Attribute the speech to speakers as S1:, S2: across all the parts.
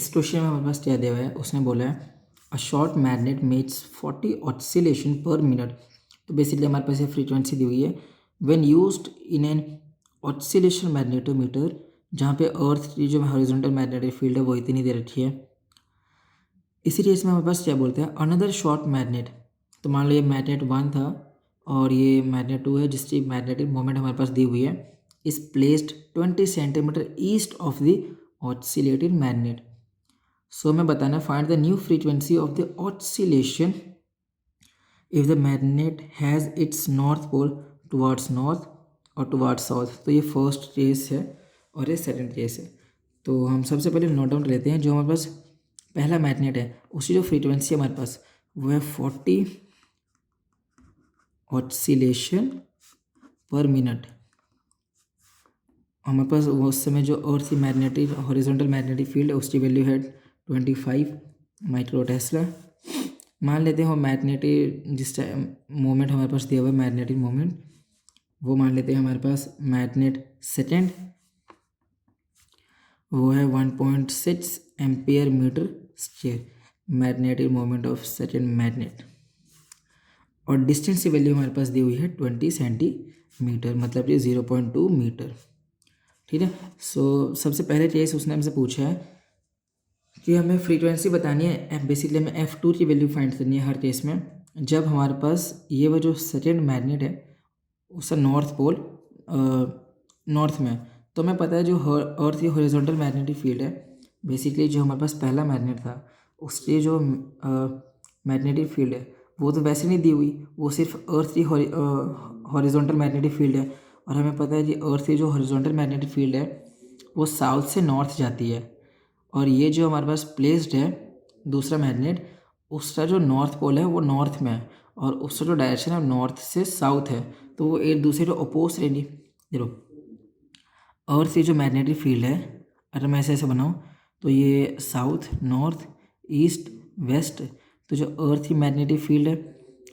S1: इस क्वेश्चन में हमारे पास क्या दिया हुआ है, उसने बोला है a short magnet makes 40 oscillation पर मिनट। तो बेसिकली हमारे पास ये फ्रीक्वेंसी दी हुई है when used in an oscillation magnetometer, जहाँ पे अर्थ की जो हॉरिजॉन्टल मैग्नेटिक फील्ड है वो इतनी दे रखी है। इसी केस में हमारे पास क्या बोलते हैं, अनदर शॉर्ट मैग्नेट। तो मान लो ये मैग्नेट 1 था और ये मैग्नेट 2 है, जिसकी मैग्नेटिक मोमेंट हमारे पास दी हुई है, is placed 20 centimetre east of the oscillated magnet. So हमें बताना find the new frequency of the oscillation if the magnet has its north pole towards north और टुवार्ड्स साउथ। तो ये फर्स्ट केस है और ये सेकंड केस है। तो हम सबसे पहले नोट डाउन लेते हैं, जो हमारे पास पहला मैग्नेट है उसकी जो फ्रीक्वेंसी है हमारे पास वो है 40 ऑसिलेशन पर मिनट। हमारे पास वो उस समय जो अर्थ की मैग्नेटिक हॉरिजॉन्टल मैग्नेटिक फील्ड है उसकी वैल्यू है 25 माइक्रो टेस्ला। मान लेते हैं वो मैग्नेटिक जिस टाइम मोमेंट हमारे पास दिया हुआ है मैग्नेटिक मोमेंट, वो मान लेते हैं हमारे पास मैग्नेट सेकेंड, वो है 1.6 ampere metre square magnetic moment of second magnet. और डिस्टेंस की वैल्यू हमारे पास दी हुई है 20 सेंटीमीटर, मतलब ये 0.2 मीटर। ठीक है। सो सबसे पहले केस उसने हमसे पूछा है कि हमें फ्रीक्वेंसी बतानी है, बेसिकली हमें F2 की वैल्यू फाइंड करनी है हर केस में, जब हमारे पास ये वो जो सेकेंड मैग्नेट है उसका नॉर्थ पोल नॉर्थ में। तो हमें पता है जो अर्थ की हॉरिजॉन्टल मैग्नेटिक फील्ड है, बेसिकली जो हमारे पास पहला मैग्नेट था उसकी जो मैग्नेटिक फील्ड है वो तो वैसे नहीं दी हुई, वो सिर्फ अर्थ की हॉरिजॉन्टल मैग्नेटिक फील्ड है। और हमें पता है कि अर्थ की जो हॉरिजॉन्टल मैग्नेटिक फील्ड है वो साउथ से नॉर्थ जाती है, और ये जो हमारे पास प्लेस्ड है दूसरा मैग्नेट, उसका जो नॉर्थ पोल है वो नॉर्थ में है और उसका जो डायरेक्शन है नॉर्थ से साउथ है, तो वो एक दूसरे को अपोज रहेंगी। देखो अर्थ की जो मैग्नेटिक फील्ड है, अगर मैं ऐसे ऐसे बनाऊँ तो ये साउथ नॉर्थ ईस्ट वेस्ट, तो जो अर्थ की मैग्नेटिक फील्ड है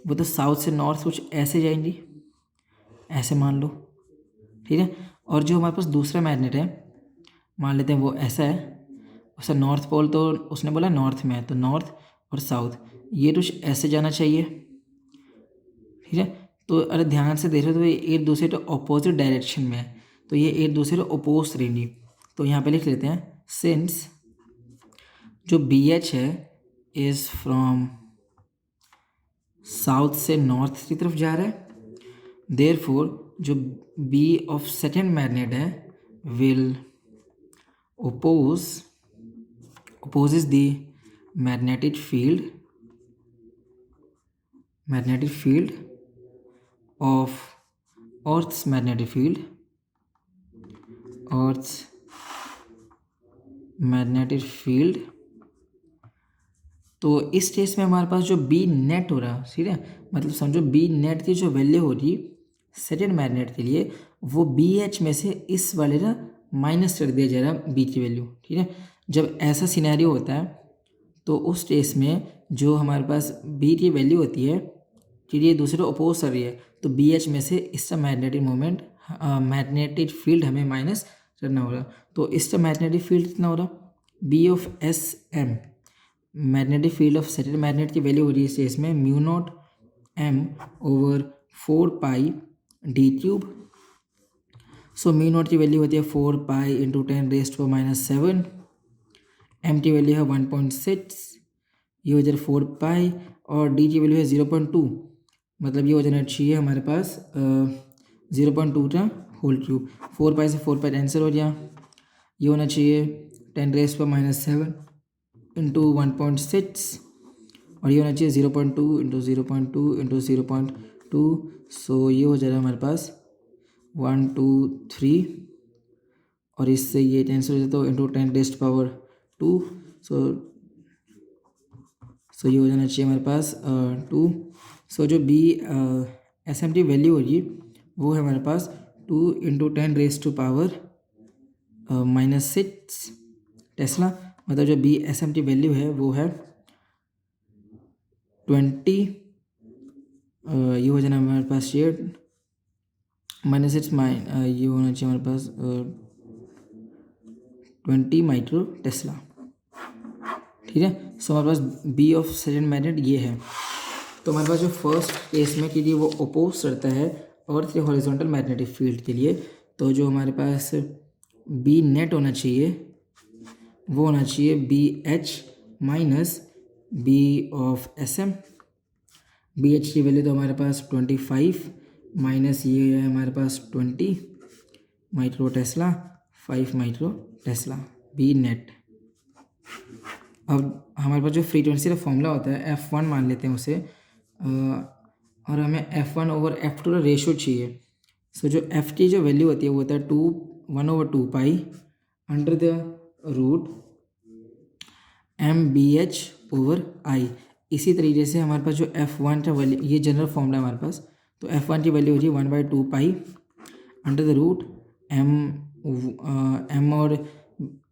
S1: वो तो साउथ से नॉर्थ कुछ ऐसे जाएंगी, ऐसे मान लो। ठीक है। और जो हमारे पास दूसरा मैग्नेट है मान लेते हैं वो ऐसा है, उसका नॉर्थ पोल तो उसने बोला नॉर्थ में है, तो नॉर्थ और साउथ ये कुछ ऐसे जाना चाहिए। ठीक है। तो अगर ध्यान से देखो तो ये एक दूसरे के ऑपोजिट डायरेक्शन में है, तो ये एक दूसरे को अपोज रहेंगी। तो यहाँ पे लिख लेते हैं सिंस जो BH है इज़ फ्रॉम साउथ से नॉर्थ की तरफ जा रहा है, देयरफॉर जो B ऑफ सेकेंड मैग्नेट है will opposes the magnetic field of Earth's magnetic field तो इस केस में हमारे पास जो बी नेट हो रहा, ठीक है, मतलब समझो बी नेट की जो वैल्यू हो रही सेकेंड मैग्नेट के लिए वो BH में से इस वाले ना माइनस कर दिया जा रहा बी की वैल्यू। ठीक है। जब ऐसा सिनेरियो होता है तो उस केस में जो हमारे पास बी की वैल्यू होती है कि ये दूसरे अपोज कर रही है, तो BH में से इसका मैग्नेटिक मोमेंट मैग्नेटिक फील्ड हमें माइनस करना होगा। तो इसका मैग्नेटिक फील्ड कितना हो रहा, B of SM magnetic field of second magnet की वैल्यू हो रही है इस केस में μ0m/4πd³। सो μ0 की वैल्यू होती है 4π × 10⁻⁷, m की वैल्यू है 1.6, ये हो जाए 4π, और d की वैल्यू है 0.2, मतलब ये हो जाना चाहिए हमारे पास 0.2 का होल क्यूब। 4π से 4π कैंसिल हो गया, ये होना चाहिए 10⁻⁷ इंटू 1.6, और ये होना चाहिए 0.2 × 0.2 × 0.2। सो ये हो जाएगा हमारे पास 1 2 3, और इससे ये कैंसिल हो जाए तो इंटू 10⁻²। सो ये हो जाना चाहिए हमारे पास 2। सो जो BSM की वैल्यू होगी वो है हमारे पास 2 × 10⁻⁻⁶ टेस्ला, मतलब जो BSM की वैल्यू है वो है 20, ये हो जाना हमारे पास ये -6 ये होना चाहिए हमारे पास 20 माइक्रो टेस्ला। ठीक है। सो हमारे पास बी ऑफ सेकेंड मैग्नेट ये है। तो हमारे पास जो फर्स्ट केस में क्योंकि वो अपोज करता है अर्थ के हॉरिजॉन्टल मैग्नेटिक फील्ड के लिए, तो जो हमारे पास बी नेट होना चाहिए वो होना चाहिए B H minus B of S M. B H की वैल्यू तो हमारे पास 25 माइनस ये है हमारे पास 20 micro tesla, 5 micro tesla B net. अब हमारे पास जो फ्रीक्वेंसी का फॉर्मूला होता है F1 मान लेते हैं उसे, और हमें F1 ओवर F2 का रेशो चाहिए। सो जो F की जो वैल्यू होती है वो होता है 1/2 pi under the root MBH over I। इसी तरीके से हमारे पास जो F1 का वैल्यू, ये जनरल फॉर्मूला है हमारे पास, तो F1 की वैल्यू हो रही है 1/2 pi under the root M और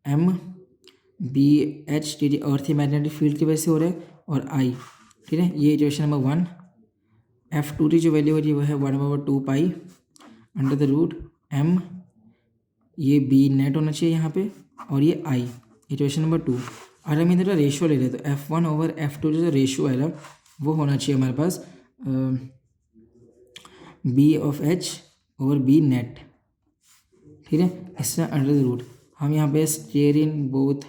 S1: MBH T earth magnetic field की वजह से हो रहा है, और I, ठीक है। ये इक्वेशन नंबर 1। F2 की जो वैल्यू हो रही है वो है 1/2 pi under the root M, ये बी नेट होना चाहिए यहाँ पे, और ये I, इक्वेशन नंबर 2। और हम इधर रेशियो ले रहे तो F1 ओवर F2 जो रेशियो है ना वो होना चाहिए हमारे पास B of H over B net, ठीक है। इससे अंडर द रूट हम यहाँ पे स्टेयर इन बोथ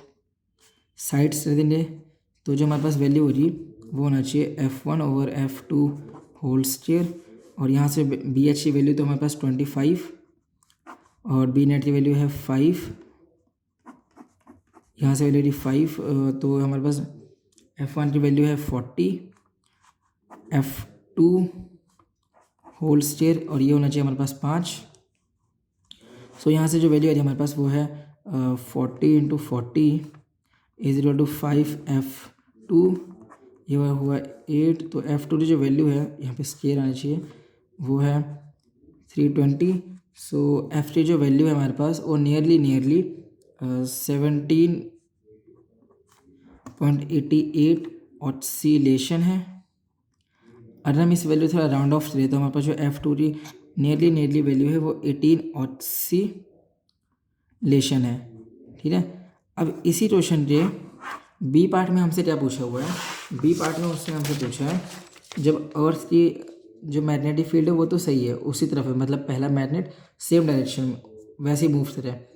S1: साइड्स कर देंगे, तो जो हमारे पास वैल्यू हो रही वो होना चाहिए F1 over F2 whole square, और यहाँ से बी एच की वैल्यू तो हमारे पास 25 और बी नेट की वैल्यू है 5, यहाँ से वैल्यू 5, तो हमारे पास F1 की वैल्यू है 40, F2 होल स्क्वायर और ये होना चाहिए हमारे पास 5। सो यहाँ से जो वैल्यू आ रही है हमारे पास वो है 40 into 40 is equal to 5F2, ये हुआ 8। तो F2 की जो वैल्यू है यहाँ पे स्क्वायर आना चाहिए वो है 320। सो F की जो वैल्यू है हमारे पास वो नियरली 17.88 ऑस्सिलेशन है। अगर हम इस वैल्यू थोड़ा राउंड ऑफ ले तो हमारे पास जो F2 की नियरली वैल्यू है वो 18 ऑस्सिलेशन है, ठीक है। अब इसी क्वेश्चन के बी पार्ट में हमसे क्या पूछा हुआ है, बी पार्ट में उसने हमसे पूछा है जब अर्थ की जो मैग्नेटिक फील्ड है वो तो सही है उसी तरफ है, मतलब पहला मैग्नेट सेम डायरेक्शन में वैसे ही मूव कर रहा है,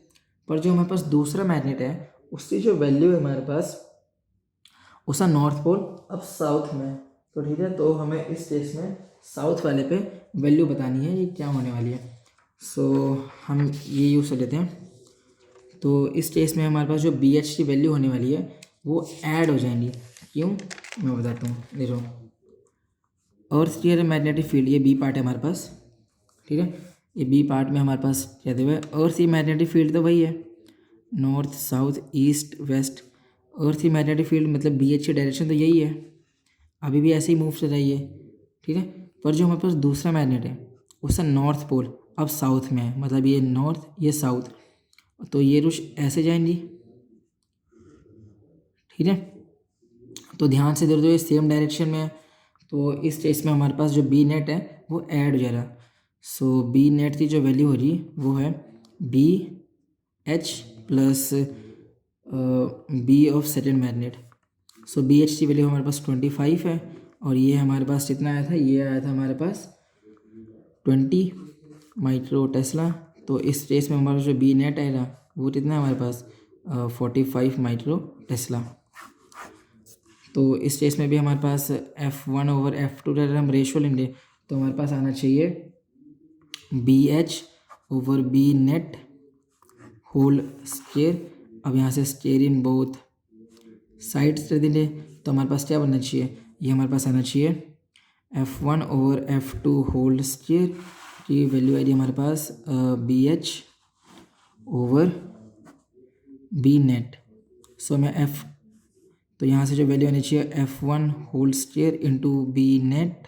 S1: पर जो हमारे पास दूसरा मैग्नेट है उसकी जो वैल्यू है हमारे पास उसका नॉर्थ पोल अब साउथ में, तो ठीक है। तो हमें इस केस में साउथ वाले पे वैल्यू बतानी है ये क्या होने वाली है। सो हम ये यूज़ कर लेते हैं। तो इस केस में हमारे पास जो बी एच की वैल्यू होने वाली है वो ऐड हो जाएंगी। क्यों, मैं बताता हूँ, देखो अर्थ की मैग्नेटिक फील्ड ये बी पार्ट है हमारे पास, ठीक है। ये बी पार्ट में हमारे पास क्या हुआ है, अर्थ की मैग्नेटिक फील्ड तो वही है, नॉर्थ साउथ ईस्ट वेस्ट। अर्थ की मैग्नेटिक फील्ड मतलब बी एच की डायरेक्शन तो यही है, अभी भी ऐसे ही मूव चल रही है, ठीक है। पर जो हमारे पास दूसरा मैग्नेट है उसका नॉर्थ पोल अब साउथ में है, मतलब ये नॉर्थ ये साउथ, तो ये रुश ऐसे जाएंगी, ठीक है। तो ध्यान से देखो ये सेम डायरेक्शन में है, तो इस केस में हमारे पास जो बी नेट है वो ऐड हो जाएगा। सो बी नेट की जो वैल्यू हो रही वो है B H plus B of second magnet. So B H की वैल्यू हमारे पास 25 है, और ये हमारे पास कितना आया था, ये आया था हमारे पास 20 माइक्रो टेस्ला। तो इस केस में हमारा जो बी नेट आएगा वो कितना है हमारे पास 45 माइक्रो टेस्ला। तो इस केस में भी हमारे पास F1 ओवर F2 का अगर हम रेशो लेंगे तो हमारे पास आना चाहिए B H over B net whole square. अब यहाँ से स्क्वायर इन बोथ साइड्स कर देंगे तो हमारे पास क्या बनना चाहिए, ये हमारे पास आना चाहिए F1 over F2 whole square की वैल्यू आई हमारे पास B H over B net. So मैं F, तो यहाँ से जो वैल्यू आनी चाहिए F1 whole square into B net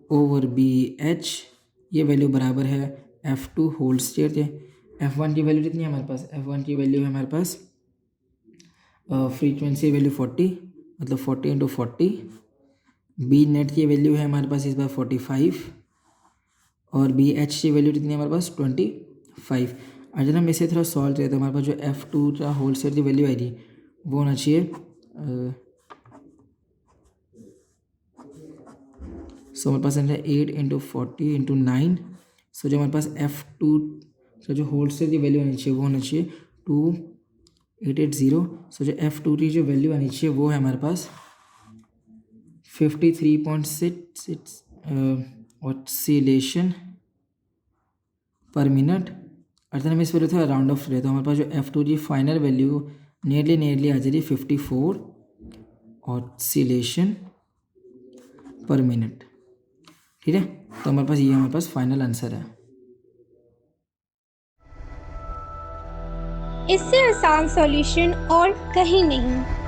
S1: over B H, ये वैल्यू बराबर है F2 होल स्क्वायर के। F1 की वैल्यू कितनी है हमारे पास, F1 की वैल्यू है हमारे पास फ्रीक्वेंसी वैल्यू 40, मतलब 40 इंटू 40। बी नेट की वैल्यू है हमारे पास इस बार 45, और बी एच की वैल्यू कितनी है हमारे पास 25। अगर हम इसे थोड़ा सॉल्व करें तो हमारे पास जो F2 का होल स्क्वायर की वैल्यू आएगी वो होना चाहिए सो हमारे पास है 8 इंटू 40 इंटू 9। सो जो हमारे पास F2 सो जो होल्ड सेल की वैल्यू आनी चाहिए वो होना चाहिए 2880। सो जो F2 की जो वैल्यू आनी चाहिए वो है हमारे पास 53.66 ऑसिलेशन पर मिनट। अर्थात हमें इस वैल्यू थोड़ा राउंड ऑफ ले तो हमारे पास जो F2 की फाइनल वैल्यू नियरली आ जा रही है 54 ऑसिलेशन पर मिनट। ठीक है, तो हमारे पास ये हमारे पास फाइनल आंसर है।
S2: इससे आसान सॉल्यूशन और कहीं नहीं।